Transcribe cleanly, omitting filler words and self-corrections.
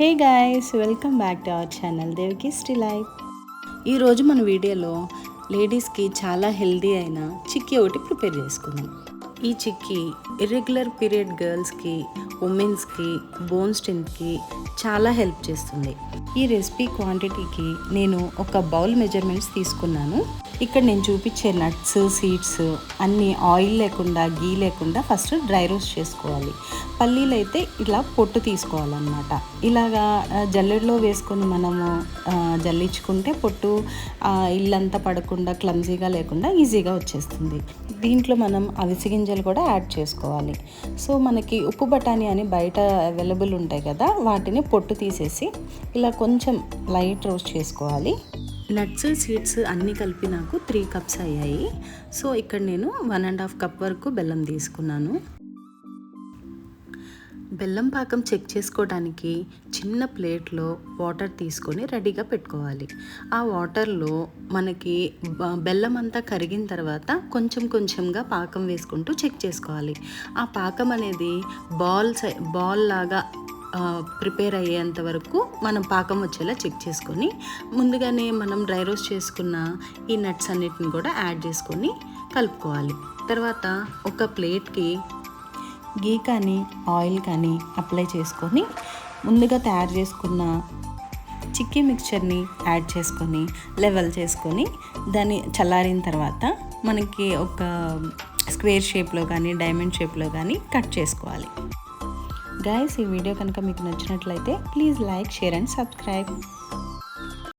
Hey guys, welcome back to our channel Devikis Delight. ఈరోజు మన వీడియోలో లేడీస్కి చాలా హెల్దీ అయిన చిక్కీ ఒకటి ప్రిపేర్ చేసుకుందాం. ఈ చిక్కీ ఇర్రెగ్యులర్ పీరియడ్ గర్ల్స్కి, ఉమెన్స్కి, బోన్ స్ట్రెంత్కి చాలా హెల్ప్ చేస్తుంది. ఈ రెసిపీ క్వాంటిటీకి నేను ఒక బౌల్ మెజర్మెంట్స్ తీసుకున్నాను. ఇక్కడ నేను చూపించే నట్స్, సీడ్స్ అన్నీ ఆయిల్ లేకుండా, గీ లేకుండా ఫస్ట్ డ్రై రోస్ట్ చేసుకోవాలి. పల్లీలు అయితే ఇలా పొట్టు తీసుకోవాలన్నమాట. ఇలాగా జల్లెడలో వేసుకొని మనము జల్లించుకుంటే పొట్టు ఇల్లంతా పడకుండా, క్లమ్జీగా లేకుండా ఈజీగా వచ్చేస్తుంది. దీంట్లో మనం అవిసె గింజలు కూడా యాడ్ చేసుకోవాలి. సో మనకి ఉప్పు బఠానీ అని బయట అవైలబుల్ ఉంటాయి కదా, వాటిని పొట్టు తీసేసి ఇలా కొంచెం లైట్ రోస్ట్ చేసుకోవాలి. నట్స్, సీడ్స్ అన్నీ కలిపి నాకు 3 కప్స్ అయ్యాయి. సో ఇక్కడ నేను 1.5 కప్ వరకు బెల్లం తీసుకున్నాను. బెల్లం పాకం చెక్ చేసుకోవడానికి చిన్న ప్లేట్లో వాటర్ తీసుకొని రెడీగా పెట్టుకోవాలి. ఆ వాటర్లో మనకి బెల్లం అంతా కరిగిన తర్వాత కొంచెం కొంచెంగా పాకం వేసుకుంటూ చెక్ చేసుకోవాలి. ఆ పాకం అనేది బాల్ లాగా ప్రిపేర్ అయ్యేంత వరకు మనం పాకం వచ్చేలా చెక్ చేసుకొని, ముందుగానే మనం డ్రై రోస్ట్ చేసుకున్న ఈ నట్స్ అన్నిటిని కూడా యాడ్ చేసుకొని కలుపుకోవాలి. తర్వాత ఒక ప్లేట్కి గీ కానీ ఆయిల్ కానీ అప్లై చేసుకొని ముందుగా తయారు చేసుకున్న చిక్కీ మిక్చర్ని యాడ్ చేసుకొని లెవెల్ చేసుకొని దాన్ని చల్లారిన తర్వాత మనకి ఒక స్క్వేర్ షేప్లో కానీ డైమండ్ షేప్లో కానీ కట్ చేసుకోవాలి. గైస్, ఈ వీడియో కనుక మీకు నచ్చినట్లయితే please like, share and subscribe.